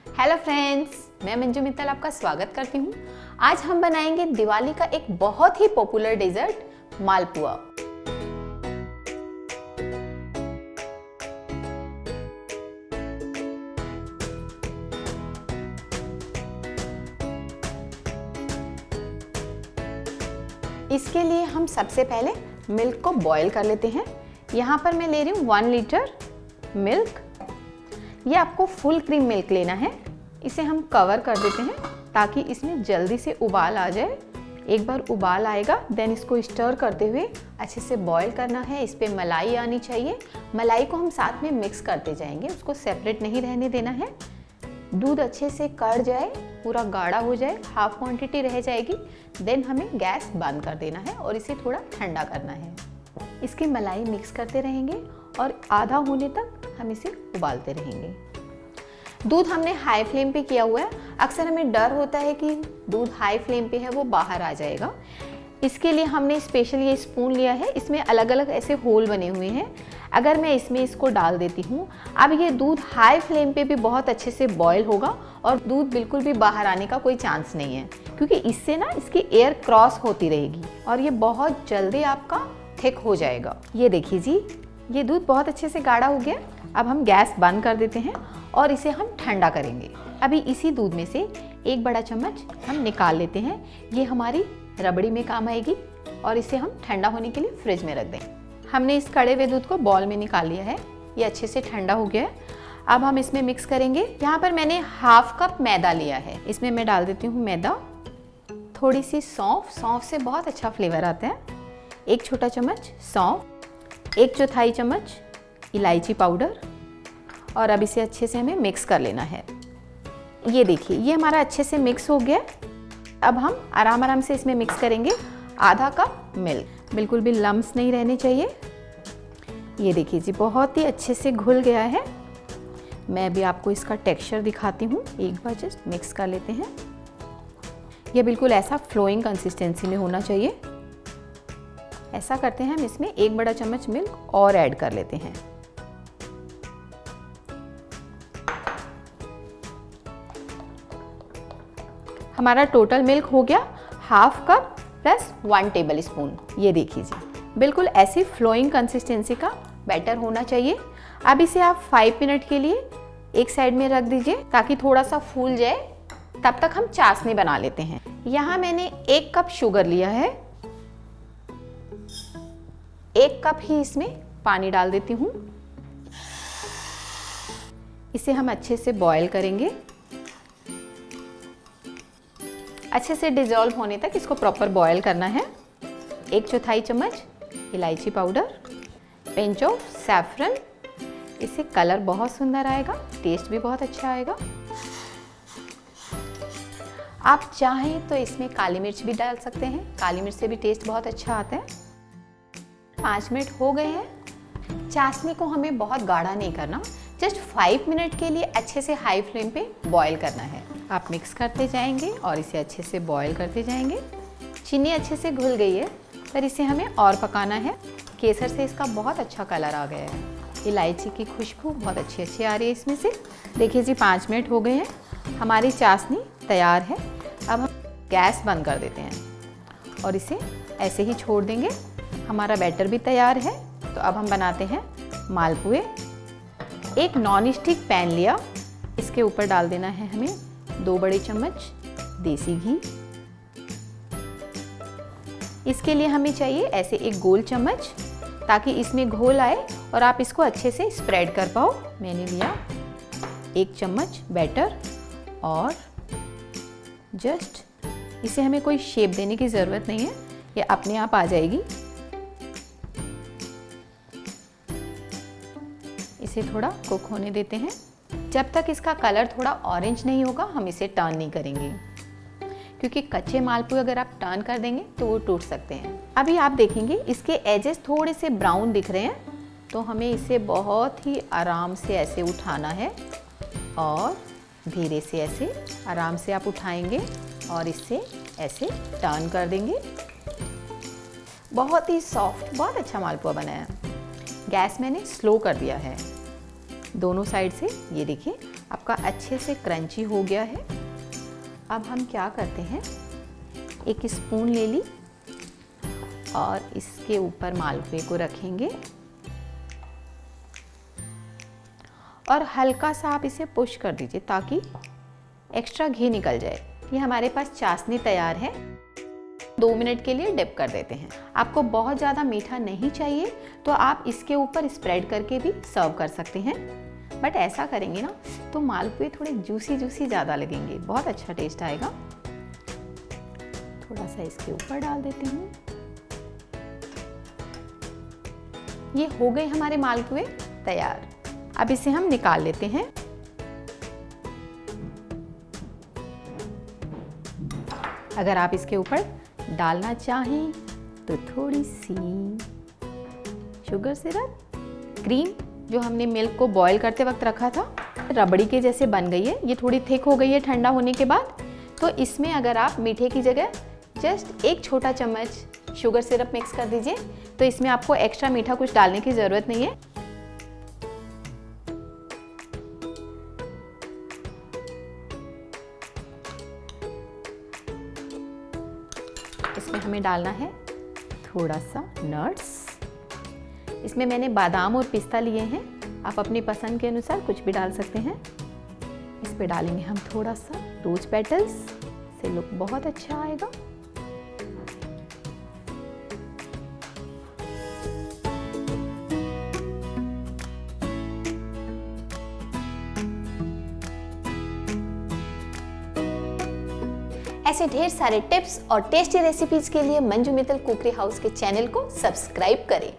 Hello friends, मैं मंजू मित्तल आपका स्वागत करती हूँ। आज हम बनाएंगे दिवाली का एक बहुत ही पॉपुलर डेजर्ट मालपुआ। इसके लिए हम सबसे पहले मिल्क को बॉईल कर लेते हैं। यहाँ पर मैं ले रही हूँ 1 लीटर मिल्क। ये आपको फुल क्रीम मिल्क लेना है। इसे हम कवर कर देते हैं ताकि इसमें जल्दी से उबाल आ जाए। एक बार उबाल आएगा देन इसको स्टर करते हुए अच्छे से बॉईल करना है। इस पे मलाई आनी चाहिए। मलाई को हम साथ में मिक्स करते जाएंगे, उसको सेपरेट नहीं रहने देना है। दूध अच्छे से कढ़ जाए, पूरा गाढ़ा हो जाए, हाफ क्वांटिटी रह जाएगी, देन हमें गैस बंद कर देना है और इसे थोड़ा ठंडा करना है। इसकी मलाई मिक्स करते रहेंगे और आधा होने तक हम इसे उबालते रहेंगे। दूध हमने हाई फ्लेम पे किया हुआ है। अक्सर हमें डर होता है कि दूध हाई फ्लेम पे है वो बाहर आ जाएगा। इसके लिए हमने स्पेशल ये स्पून लिया है। इसमें अलग अलग ऐसे होल बने हुए हैं। अगर मैं इसमें इसको डाल देती हूँ, अब ये दूध हाई फ्लेम पे भी बहुत अच्छे से बॉयल होगा और दूध बिल्कुल भी बाहर आने का कोई चांस नहीं है, क्योंकि इससे ना इसकी एयर क्रॉस होती रहेगी और ये बहुत जल्दी आपका थिक हो जाएगा। ये देखिए जी, ये दूध बहुत अच्छे से गाढ़ा हो गया। अब हम गैस बंद कर देते हैं और इसे हम ठंडा करेंगे। अभी इसी दूध में से 1 बड़ा चम्मच हम निकाल लेते हैं। ये हमारी रबड़ी में काम आएगी और इसे हम ठंडा होने के लिए फ्रिज में रख दें। हमने इस कड़े हुए दूध को बॉल में निकाल लिया है। ये अच्छे से ठंडा हो गया है। अब हम इसमें मिक्स करेंगे। यहाँ पर मैंने हाफ कप मैदा लिया है। इसमें मैं डाल देती हूँ मैदा, थोड़ी सी सौंफ। सौंफ से बहुत अच्छा फ्लेवर आता है। 1 छोटा चम्मच सौंफ, 1/4 चम्मच इलायची पाउडर और अब इसे अच्छे से हमें मिक्स कर लेना है। ये देखिए, ये हमारा अच्छे से मिक्स हो गया। अब हम आराम आराम से इसमें मिक्स करेंगे। आधा कप मिल्क, बिल्कुल भी लम्स नहीं रहने चाहिए। ये देखिए जी, बहुत ही अच्छे से घुल गया है। मैं भी आपको इसका टेक्सचर दिखाती हूँ। एक बार जस्ट मिक्स कर लेते हैं। ये बिल्कुल ऐसा फ्लोइंग कंसिस्टेंसी में होना चाहिए। ऐसा करते हैं, हम इसमें 1 बड़ा चम्मच मिल्क और ऐड कर लेते हैं। हमारा टोटल मिल्क हो गया half cup plus 1 table spoon. ये देखिए जी, बिल्कुल ऐसी फ्लोइंग कंसिस्टेंसी का बैटर होना चाहिए। अब इसे आप 5 मिनट के लिए एक साइड में रख दीजिए ताकि थोड़ा सा फूल जाए। तब तक हम चाशनी बना लेते हैं। यहाँ मैंने 1 कप शुगर लिया है। 1 कप ही इसमें पानी डाल देती हूँ। इसे हम अच्छे से बॉईल करेंगे। अच्छे से डिजॉल्व होने तक इसको प्रॉपर बॉईल करना है। 1/4 चम्मच इलायची पाउडर, पिंच ऑफ सैफरन। इससे कलर बहुत सुंदर आएगा, टेस्ट भी बहुत अच्छा आएगा। आप चाहें तो इसमें काली मिर्च भी डाल सकते हैं। काली मिर्च से भी टेस्ट बहुत अच्छा आता है। 5 मिनट हो गए हैं। चाशनी को हमें बहुत गाढ़ा नहीं करना, जस्ट 5 मिनट के लिए अच्छे से हाई फ्लेम पे बॉईल करना है। आप मिक्स करते जाएंगे और इसे अच्छे से बॉईल करते जाएंगे। चीनी अच्छे से घुल गई है, पर इसे हमें और पकाना है। केसर से इसका बहुत अच्छा कलर आ गया है। इलायची की खुशबू बहुत अच्छी आ रही है इसमें से। देखिए जी, 5 मिनट हो गए हैं। हमारी चाशनी तैयार है। अब हम गैस बंद कर देते हैं और इसे ऐसे ही छोड़ देंगे। हमारा बैटर भी तैयार है। तो अब हम बनाते हैं मालपुए। एक नॉन स्टिक पैन लिया, इसके ऊपर डाल देना है हमें 2 बड़े चम्मच देसी घी। इसके लिए हमें चाहिए ऐसे एक गोल चम्मच ताकि इसमें घोल आए और आप इसको अच्छे से स्प्रेड कर पाओ। मैंने लिया 1 चम्मच बैटर और जस्ट इसे हमें कोई शेप देने की ज़रूरत नहीं है, ये अपने आप आ जाएगी। इसे थोड़ा कुक होने देते हैं। जब तक इसका कलर थोड़ा ऑरेंज नहीं होगा हम इसे टर्न नहीं करेंगे, क्योंकि कच्चे मालपुए अगर आप टर्न कर देंगे तो वो टूट सकते हैं। अभी आप देखेंगे इसके एजेस थोड़े से ब्राउन दिख रहे हैं, तो हमें इसे बहुत ही आराम से ऐसे उठाना है और धीरे से ऐसे आराम से आप उठाएंगे और इससे ऐसे टर्न कर देंगे। बहुत ही सॉफ्ट, बहुत अच्छा मालपुआ बना है। गैस मैंने स्लो कर दिया है। दोनों साइड से। ये देखिए आपका अच्छे से क्रंची हो गया है। अब हम क्या करते हैं, एक स्पून ले ली और इसके ऊपर मालपुए को रखेंगे और हल्का सा आप इसे पुश कर दीजिए ताकि एक्स्ट्रा घी निकल जाए। ये हमारे पास चाशनी तैयार है। 2 मिनट के लिए डिप कर देते हैं। आपको बहुत ज़्यादा मीठा नहीं चाहिए तो आप इसके ऊपर स्प्रेड करके भी सर्व कर सकते हैं, बट ऐसा करेंगे ना तो मालपुए थोड़े जूसी जूसी ज़्यादा लगेंगे, बहुत अच्छा टेस्ट आएगा। थोड़ा सा इसके ऊपर डाल देती हूँ। ये हो गए हमारे मालपुए तैयार। अब इसे हम निकाल लेते हैं। अगर आप इसके ऊपर डालना चाहें तो थोड़ी सी शुगर सिरप, क्रीम जो हमने मिल्क को बॉईल करते वक्त रखा था, रबड़ी के जैसे बन गई है। ये थोड़ी थिक हो गई है ठंडा होने के बाद। तो इसमें अगर आप मीठे की जगह जस्ट 1 छोटा चम्मच शुगर सिरप मिक्स कर दीजिए, तो इसमें आपको एक्स्ट्रा मीठा कुछ डालने की ज़रूरत नहीं है। इसमें हमें डालना है थोड़ा सा नट्स। इसमें मैंने बादाम और पिस्ता लिए हैं, आप अपनी पसंद के अनुसार कुछ भी डाल सकते हैं। इस पे डालेंगे हम थोड़ा सा रोज पेटल्स, से लुक बहुत अच्छा आएगा। ऐसे ढेर सारे टिप्स और टेस्टी रेसिपीज के लिए मंजू मित्तल कुकरी हाउस के चैनल को सब्सक्राइब करें।